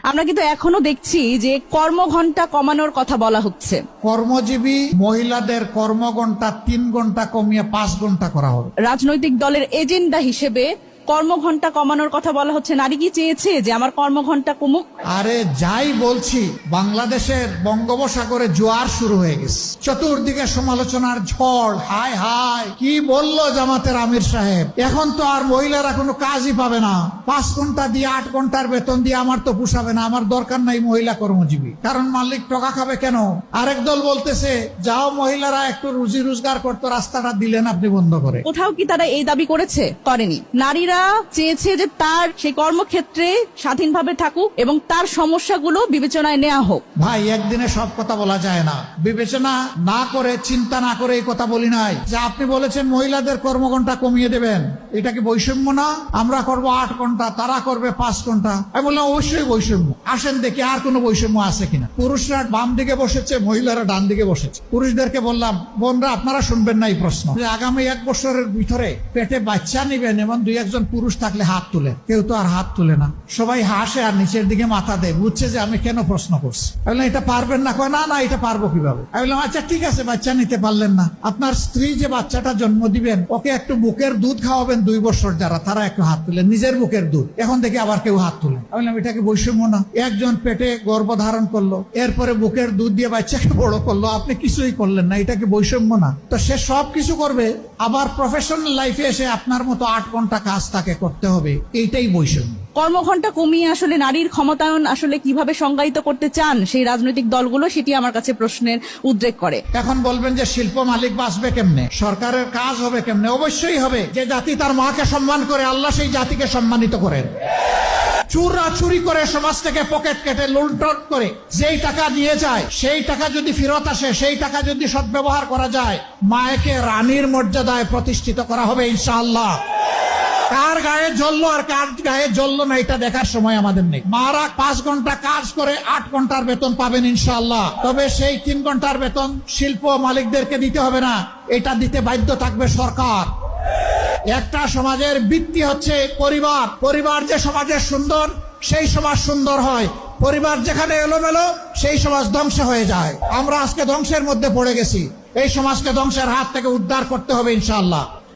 আমরা কিন্তু এখনো দেখছি যে কর্মঘণ্টা কমানোর কথা বলা হচ্ছে। কর্মজীবী মহিলাদের কর্মঘণ্টা 3 ঘন্টা কমিয়ে 5 ঘন্টা করা হবে। রাজনৈতিক দলের এজেন্ডা হিসেবে কর্মঘণ্টা কমানোর কথা বলা হচ্ছে। নারী কি চেয়েছে যে আমার কর্মঘণ্টা কমুক? আরে যাই বলছি, বাংলাদেশের বঙ্গোপসাগরে জোয়ার শুরু হয়ে গেছে, চতুর্দিকে সমালোচনার ঝড়। হায় হায়, কি বললো জামাতের আমির সাহেব, এখন তো আর মহিলারা কোনো কাজই পাবে না। 5 ঘন্টা দিয়ে 8 ঘন্টার বেতন দিয়ে আমার তো পোষাবে না, আমার দরকার নাই মহিলা কর্মজীবী, কারণ মালিক টাকা খাবে কেন? আরেক দল বলতেছে যাও মহিলারা একটু রুজি রোজগার করতো, রাস্তাটা দিলেন আপনি বন্ধ করে। কোথাও কি তারা এই দাবি করেছে? করেনি। নারীরা চেয়েছে যে তার সেই কর্মক্ষেত্রে স্বাধীনভাবে থাকুক এবং তার সমস্যাগুলো বিবেচনায় নেওয়া হোক। ভাই, একদিনে সব কথা বলা যায় না। বিবেচনা না করে, চিন্তা না করে এই কথা বলি নাই। যে আপনি বলেছেন মহিলাদের কর্মঘণ্টা কমিয়ে দেবেন, এটা কি বৈষম্য না? আমরা করব 8 ঘন্টা, তারা করবে 5 ঘন্টা। আমি বললাম অবশ্যই বৈষম্য। আসেন দেখি আর কোনো বৈষম্য আছে কিনা। পুরুষরা বাম দিকে বসেছে, মহিলারা ডান দিকে বসেছে। পুরুষদেরকে বললাম, বোনরা আপনারা শুনবেন না এই প্রশ্ন, যে আগামী 1 বছরের ভিতরে পেটে বাচ্চা নিবেন এবং 2-1 পুরুষ থাকলে হাত তুলে। কেউ তো আর হাত তুলে না, সবাই হাসে আর নিচের দিকে মাথা দেয়, বুঝছে যে আমি কেন প্রশ্ন করছি। আমি বললাম এটা পারবেন না? কয় না না, এটা পারবো কিভাবে? আমি বললাম আচ্ছা ঠিক আছে, বাচ্চা নিতে পারলেন না, আপনার স্ত্রী যে বাচ্চাটা জন্ম দিবেন ওকে একটু বুকের দুধ খাওয়াবেন 2 বছর, যারা তারা একটু হাত তুলেন, নিজের বুকের দুধ। এখন দেখি আবার কেউ হাত তুলে। আমি বললাম এটা কি বৈষম্য না? একজন পেটে গর্ভধারণ করলো, এরপরে বুকের দুধ দিয়ে বাচ্চাকে বড় করলো, আপনি কিছুই করলেন না, এটা কি বৈষম্য না? তো সে সব কিছু করবে, আবার প্রফেশনাল লাইফে এসে আপনার মতো 8 ঘন্টা কাজ তাকে করতে হবে, এইটাই বৈষম্য। কর্মঘণ্টা কমিয়ে আসলে নারীর ক্ষমতায়ন আসলে কিভাবে সংজ্ঞায়িত করতে চান সেই রাজনৈতিক দলগুলো, সেটি আমার কাছে প্রশ্নের উদ্রেক করে। এখন বলবেন যে শিল্প মালিক বাঁচবে কেমনে, সরকারের কাজ হবে কেমনে? অবশ্যই হবে। যে জাতি তার মাকে সম্মান করে, আল্লাহ সেই জাতিকে সম্মানিত করেন। চুররা চুরি করে সমাজ থেকে পকেট কেটে লুণ্ঠন করে যেই টাকা নিয়ে যায়, সেই টাকা যদি ফেরত আসে, সেই টাকা যদি সদ্ব্যবহার করা যায়, মায়েকে রানীর মর্যাদায় প্রতিষ্ঠিত করা হবে ইনশাআল্লাহ। কার গায়ে জ্বললো আর কার গায়ে জ্বললো না এটা দেখার সময় আমাদের নেই। মারা 5 ঘন্টা কাজ করে 8 ঘন্টার বেতন পাবেন ইনশাআল্লাহ। তবে সেই 3 ঘন্টার বেতন শিল্প মালিকদেরকে দিতে হবে না, এটা দিতে বাধ্য থাকবে সরকার। একটা সমাজের ভিত্তি হচ্ছে পরিবার। পরিবার যে সমাজের সুন্দর, সেই সমাজ সুন্দর হয়। পরিবার যেখানে এলোমেলো, সেই সমাজ ধ্বংস হয়ে যায়। আমরা আজকে ধ্বংসের মধ্যে পড়ে গেছি। এই সমাজকে ধ্বংসের হাত থেকে উদ্ধার করতে হবে ইনশাআল্লাহ।